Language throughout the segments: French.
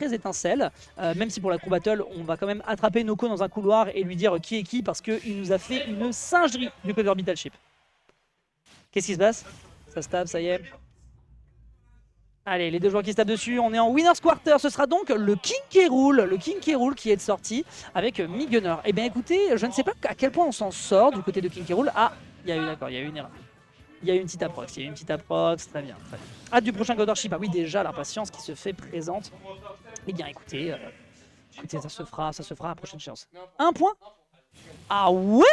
très étincelle. Même si pour la crew battle, on va quand même attraper Noko dans un couloir et lui dire qui est qui parce qu'il nous a fait une singerie du côté d'Orbital Ship. Qu'est-ce qui se passe? Ça se tape, ça y est. Allez, les deux joueurs qui se tapent dessus, on est en Winner's Quarter, ce sera donc le King K. Rool qui est sorti avec Miggunner. Eh bien écoutez, je ne sais pas à quel point on s'en sort du côté de King K. Rool. Ah, il y a eu, d'accord, il y a eu une erreur. Il y a eu une petite approx, très bien, très bien. Hâte du prochain God Worship. Ah oui, déjà, l'impatience qui se fait présente. Eh bien écoutez, ça se fera à la prochaine chance. Un point? Ah ouais?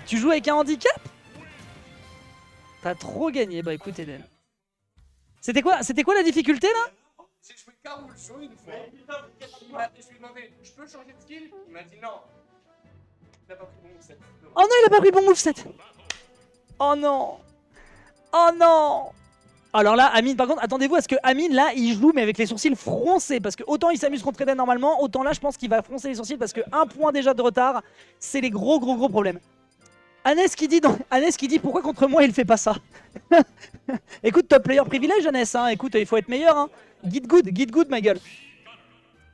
Tu joues avec un handicap? T'as trop gagné, bah écoute Eden. C'était quoi la difficulté là? J'ai joué Carol Show une fois. Je lui ai demandé, je peux changer de skill? Il m'a dit non. Il n'a pas pris bon moveset. Oh non, il a pas pris bon moveset. Oh non. Oh non. Alors là, Amine, par contre, attendez-vous à ce que Amine, là, il joue, mais avec les sourcils froncés. Parce que autant il s'amuse contre Eden normalement, autant là, je pense qu'il va froncer les sourcils parce que un point déjà de retard, c'est les gros problèmes. Anes qui dit pourquoi contre moi il fait pas ça. Écoute, top player privilège Anes, hein. Écoute, il faut être meilleur. Hein. Guide good ma gueule.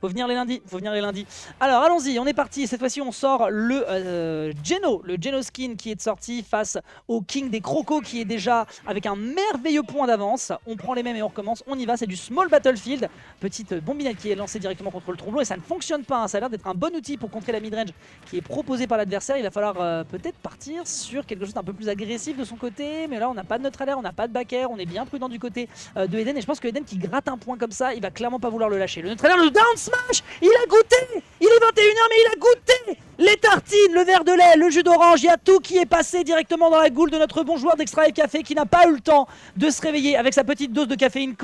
Faut venir les lundis, Alors allons-y, on est parti. Cette fois-ci on sort le Geno skin qui est sorti face au King des Crocos qui est déjà avec un merveilleux point d'avance. On prend les mêmes et on recommence, on y va, c'est du small battlefield. Petite bombinette qui est lancée directement contre le tromblon et ça ne fonctionne pas, hein. Ça a l'air d'être un bon outil pour contrer la midrange qui est proposée par l'adversaire. Il va falloir peut-être partir sur quelque chose d'un peu plus agressif de son côté, mais là on n'a pas de neutralaire, on n'a pas de back air, on est bien prudent du côté de Eden et je pense que Eden qui gratte un point comme ça, il va clairement pas vouloir le lâcher. Le neutralaire, le down smash, il a goûté. Il est 21h mais il a goûté les tartines, le verre de lait, le jus d'orange, il y a tout qui est passé directement dans la goule de notre bon joueur d'Extra Life Café qui n'a pas eu le temps de se réveiller avec sa petite dose de caféine.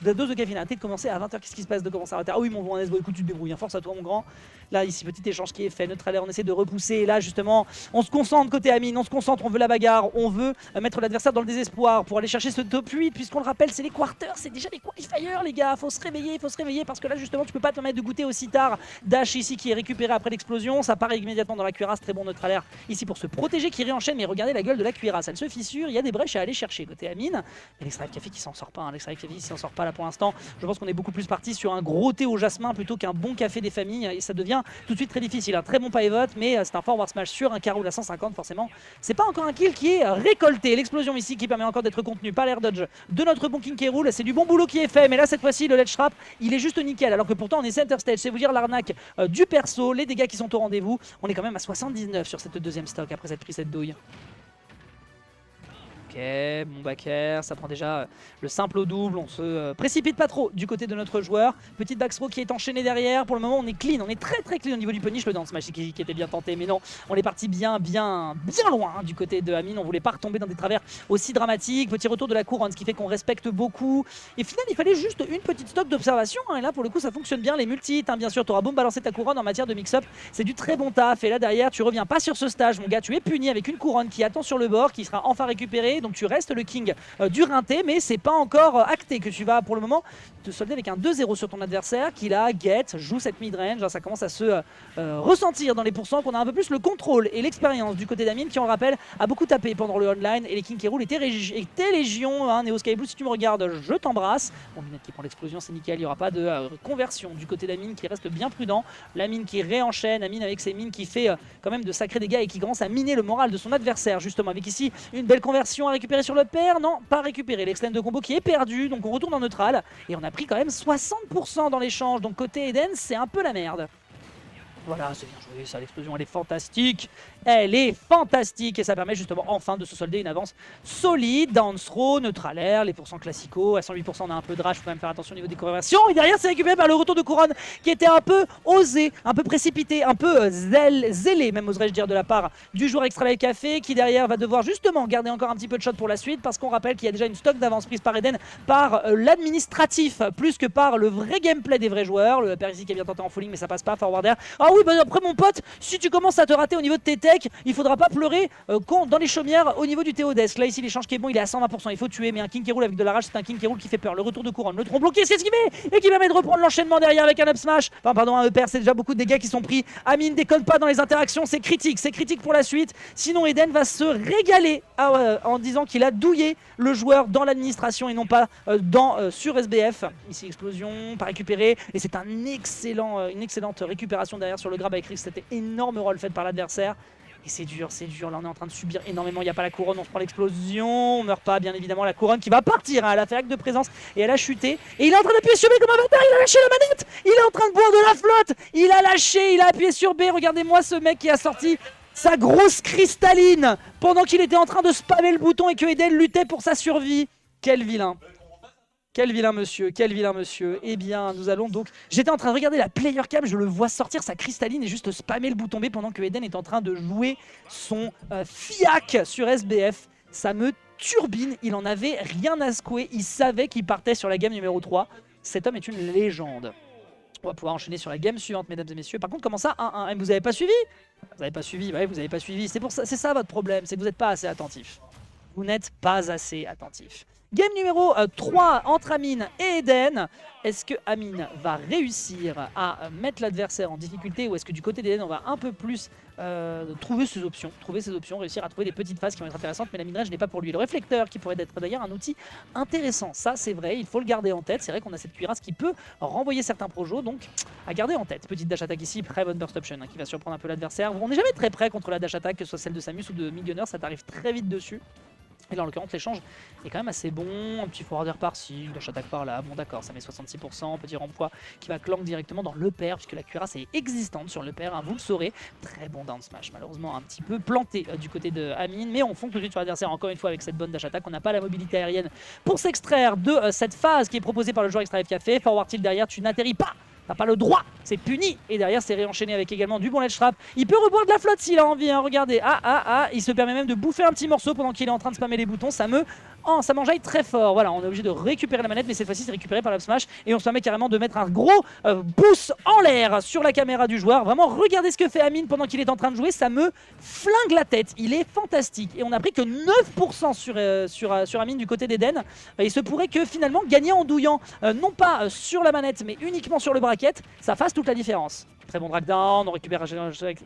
La dose de caféine a arrêté de commencer à 20h, qu'est-ce qui se passe de commencer à arrêter? Ah oui mon bon Anes, écoute tu te débrouilles, hein. Force à toi mon grand. Là ici petit échange qui est fait, neutralaire, on essaie de repousser et là justement on se concentre côté Amine, on se concentre, on veut la bagarre, on veut mettre l'adversaire dans le désespoir pour aller chercher ce top 8 puisqu'on le rappelle c'est les quarters, c'est déjà les qualifiers les gars, faut se réveiller parce que là justement tu peux pas te permettre de goûter aussi tard. Dash ici qui est récupéré après l'explosion, ça part immédiatement dans la cuirasse, très bon neutralaire ici pour se protéger qui réenchaîne, mais regardez la gueule de la cuirasse, elle se fissure, il y a des brèches à aller chercher côté Amine. Et l'Extra Life Café qui s'en sort pas, hein. L'Extra Life Café qui s'en sort pas là pour l'instant. Je pense qu'on est beaucoup plus parti sur un gros thé au jasmin plutôt qu'un bon café des familles et ça devient tout de suite très difficile. Un très bon pivot, mais c'est un forward smash sur un carreau à 150 forcément. C'est pas encore un kill qui est récolté. L'explosion ici qui permet encore d'être contenu par l'air dodge de notre bon King K. Rool. C'est du bon boulot qui est fait, mais là cette fois-ci le ledge trap il est juste nickel alors que pourtant on est center stage. C'est vous dire l'arnaque du perso, les dégâts qui sont au rendez-vous. On est quand même à 79 sur cette deuxième stock après cette prise cette douille. Ok, bon back air, ça prend déjà le simple au double, on se précipite pas trop du côté de notre joueur. Petite backthrow qui est enchaînée derrière, pour le moment on est clean, on est très clean au niveau du punish, le dance smash qui était bien tenté, mais non, on est parti bien loin hein, du côté de Amine, on voulait pas retomber dans des travers aussi dramatiques. Petit retour de la couronne, ce qui fait qu'on respecte beaucoup. Et finalement il fallait juste une petite stock d'observation, hein, et là pour le coup ça fonctionne bien, les multi hein, bien sûr, tu auras beau balancer ta couronne en matière de mix-up, c'est du très bon taf, et là derrière tu reviens pas sur ce stage mon gars, tu es puni avec une couronne qui attend sur le bord, qui sera enfin récupérée. Donc tu restes le king du rinté, mais c'est pas encore acté que tu vas pour le moment te solder avec un 2-0 sur ton adversaire qui là, get, joue cette midrange, ça commence à se ressentir dans les pourcents qu'on a un peu plus le contrôle et l'expérience du côté d'Amine qui on le rappelle a beaucoup tapé pendant le online et les King K. Rool étaient légion, hein, Neo Sky Blue si tu me regardes je t'embrasse. Bon Minette qui prend l'explosion c'est nickel, il n'y aura pas de conversion du côté d'Amine qui reste bien prudent, la mine qui réenchaîne, Amine avec ses mines qui fait quand même de sacrés dégâts et qui commence à miner le moral de son adversaire justement avec ici une belle conversion à récupérer sur le pair, non pas récupéré, l'extend de combo qui est perdu donc on retourne en neutral et on a pris quand même 60% dans l'échange donc côté Eden c'est un peu la merde. Voilà, c'est bien joué, ça, l'explosion elle est fantastique. Elle est fantastique et ça permet justement enfin de se solder une avance solide. Down throw, neutral air, les pourcents classicaux. À 108% on a un peu de rage, faut quand même faire attention au niveau des conversions. Et derrière c'est récupéré par le retour de couronne qui était un peu osé, un peu précipité, un peu zélé même oserais-je dire de la part du joueur Extra Life Café qui derrière va devoir justement garder encore un petit peu de shot pour la suite parce qu'on rappelle qu'il y a déjà une stock d'avance prise par Eden par l'administratif plus que par le vrai gameplay des vrais joueurs. Le pair ici qui est bien tenté en falling mais ça passe pas, forward air. Oh oui, bah après mon pote, si tu commences à te rater au niveau de tes techs, il faudra pas pleurer dans les chaumières au niveau du TO desk. Là ici l'échange qui est bon, il est à 120%, il faut tuer, mais un King qui roule avec de la rage, c'est un King qui roule qui fait peur. Le retour de couronne, le tronc bloqué, c'est esquivé et qui permet de reprendre l'enchaînement derrière avec un up smash. Enfin pardon, un EPR, c'est déjà beaucoup de dégâts qui sont pris. Amine déconne pas dans les interactions, c'est critique pour la suite. Sinon Eden va se régaler en disant qu'il a douillé le joueur dans l'administration et non pas sur SBF. Ici explosion, pas récupéré, et c'est une excellente récupération derrière sur le grab avec Rick. C'était énorme roll fait par l'adversaire. Et c'est dur, là on est en train de subir énormément, il n'y a pas la couronne, on se prend l'explosion, on meurt pas bien évidemment, la couronne qui va partir, hein, elle a fait acte de présence et elle a chuté. Et il est en train d'appuyer sur B comme avatar, il a lâché la manette, il est en train de boire de la flotte, il a lâché, il a appuyé sur B, regardez-moi ce mec qui a sorti sa grosse cristalline pendant qu'il était en train de spammer le bouton et que Eden luttait pour sa survie. Quel vilain. Quel vilain monsieur, quel vilain monsieur. Eh bien, nous allons donc... J'étais en train de regarder la player cam, je le vois sortir sa cristalline et juste spammer le bouton B pendant que Eden est en train de jouer son fiac sur SBF. Ça me turbine, il en avait rien à secouer, il savait qu'il partait sur la game numéro 3. Cet homme est une légende. On va pouvoir enchaîner sur la game suivante, mesdames et messieurs. Par contre, comment ça 1-1 vous avez pas suivi? Vous avez pas suivi, ouais, vous avez pas suivi. C'est ça votre problème, c'est que vous n'êtes pas assez attentif. Vous n'êtes pas assez attentif. Game numéro 3 entre Amine et Eden. Est-ce que Amine va réussir à mettre l'adversaire en difficulté ou est-ce que du côté d'Eden on va un peu plus trouver ses options, réussir à trouver des petites phases qui vont être intéressantes, mais la mid-range n'est pas pour lui. Le réflecteur qui pourrait être d'ailleurs un outil intéressant, ça c'est vrai, il faut le garder en tête. C'est vrai qu'on a cette cuirasse qui peut renvoyer certains projos, donc à garder en tête. Petite dash attack ici, très bonne burst option qui va surprendre un peu l'adversaire. On n'est jamais très près contre la dash attack, que ce soit celle de Samus ou de Millionnaire, ça t'arrive très vite dessus. Et là en l'occurrence l'échange est quand même assez bon, un petit forwarder par-ci, une dash attack par là, bon d'accord ça met 66%, petit remploi qui va clank directement dans le pair puisque la cuirasse est existante sur le pair, hein, vous le saurez. Très bon down smash, malheureusement un petit peu planté du côté de Amine, mais on fond tout de suite sur l'adversaire encore une fois avec cette bonne dash attack. On n'a pas la mobilité aérienne pour s'extraire de cette phase qui est proposée par le joueur Extra F Café. Forward tilt derrière, tu n'atterris pas. T'as pas le droit, c'est puni. Et derrière, c'est réenchaîné avec également du bon ledge trap. Il peut reboire de la flotte s'il a envie, hein. Regardez. Il se permet même de bouffer un petit morceau pendant qu'il est en train de spammer les boutons. Ça m'enjaille très fort. Voilà, on est obligé de récupérer la manette, mais cette fois-ci, c'est récupéré par l'up smash. Et on se permet carrément de mettre un gros pouce en l'air sur la caméra du joueur. Vraiment, regardez ce que fait Amine pendant qu'il est en train de jouer. Ça me flingue la tête. Il est fantastique. Et on a pris que 9% sur Amine du côté d'Eden. Il se pourrait que finalement, gagner en douillant, non pas sur la manette, mais uniquement sur le bracket, ça fasse toute la différence. Très bon drag down, on récupère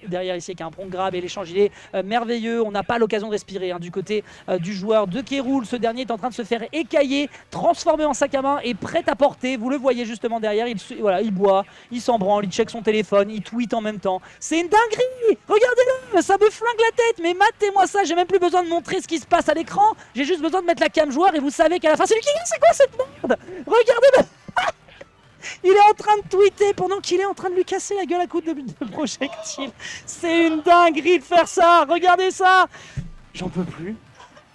derrière ici avec un prompt grab et l'échange il est merveilleux. On n'a pas l'occasion de respirer hein, du côté du joueur de K-Rool. Ce dernier est en train de se faire écailler, transformé en sac à main et prêt à porter. Vous le voyez justement derrière, il boit, il s'en branle, il check son téléphone, il tweet en même temps. C'est une dinguerie. Regardez-le, ça me flingue la tête, mais matez-moi ça, j'ai même plus besoin de montrer ce qui se passe à l'écran. J'ai juste besoin de mettre la cam joueur et vous savez qu'à la fin c'est lui qui gagne. C'est quoi cette merde? Regardez-le. Il est en train de tweeter pendant qu'il est en train de lui casser la gueule à coups de projectile. C'est une dinguerie de faire ça. Regardez ça. J'en peux plus.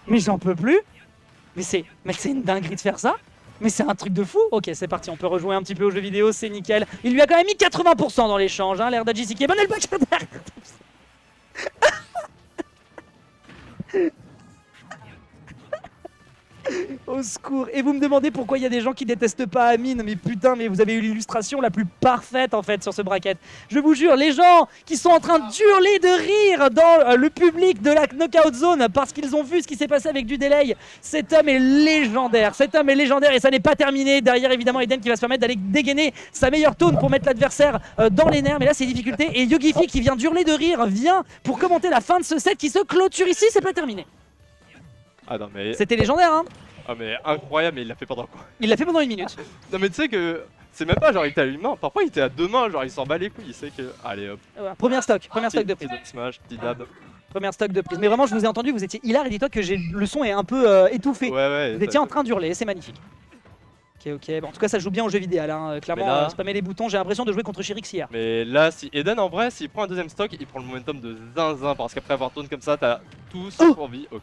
Mais j'en peux plus. Mais c'est une dinguerie de faire ça. Mais c'est un truc de fou. Ok, c'est parti. On peut rejouer un petit peu au jeu vidéo. C'est nickel. Il lui a quand même mis 80% dans l'échange. Hein, l'air d'Adjisi qui est bon. Et le back Au secours. Et vous me demandez pourquoi il y a des gens qui détestent pas Amine. Mais putain, mais vous avez eu l'illustration la plus parfaite en fait sur ce bracket. Je vous jure, les gens qui sont en train d'hurler de rire dans le public de la Knockout Zone parce qu'ils ont vu ce qui s'est passé avec du delay. Cet homme est légendaire. Cet homme est légendaire et ça n'est pas terminé. Derrière évidemment Eden qui va se permettre d'aller dégainer sa meilleure tone pour mettre l'adversaire dans les nerfs. Mais là c'est difficulté. Et Yogifi qui vient d'hurler de rire vient pour commenter la fin de ce set qui se clôture ici. C'est pas terminé. Ah non mais... C'était légendaire hein. Ah mais incroyable, mais il l'a fait pendant quoi? Il l'a fait pendant 1 minute. Non mais tu sais que c'est même pas genre il était à une main, parfois il était à 2 mains, genre il s'en bat les couilles, il sait que... Allez hop. Première stock de prise. Smash, petit dab. Première stock de prise. Mais vraiment je vous ai entendu, vous étiez hilar et dis-toi que le son est un peu étouffé. Ouais. Vous étiez en train d'hurler, c'est magnifique. Ok. Bon, en tout cas, ça joue bien au jeu vidéo. Hein. Clairement, là... spammer les boutons, j'ai l'impression de jouer contre Chirix hier. Mais là, si Eden en vrai, s'il prend un deuxième stock, il prend le momentum de zinzin parce qu'après avoir tourné comme ça, t'as tout sur vie. Ok,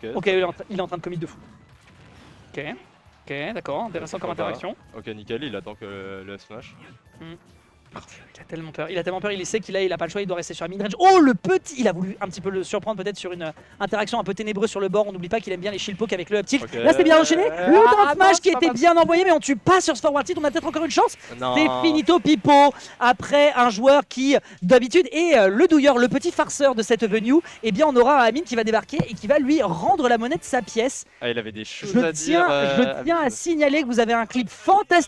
il est en train de commit de fou. Ok, d'accord, intéressant comme interaction. Ok, nickel, il attend que le smash. Il a tellement peur, il sait il a pas le choix, il doit rester sur la mid-range. Oh le petit, il a voulu un petit peu le surprendre peut-être sur une interaction un peu ténébreuse sur le bord. On n'oublie pas qu'il aime bien les shield poke avec le up tilt. Ok. Là c'était bien enchaîné, le down smash non, qui c'est pas était mal. bien envoyé, mais on tue pas sur ce forward tilt. On a peut-être encore une chance. Non. C'est finito pipo après un joueur qui d'habitude est le douilleur, le petit farceur de cette venue. Eh bien on aura un Amine qui va débarquer et qui va lui rendre la monnaie de sa pièce. Ah, il avait des choses Je à dire. tiens à signaler que vous avez un clip fantastique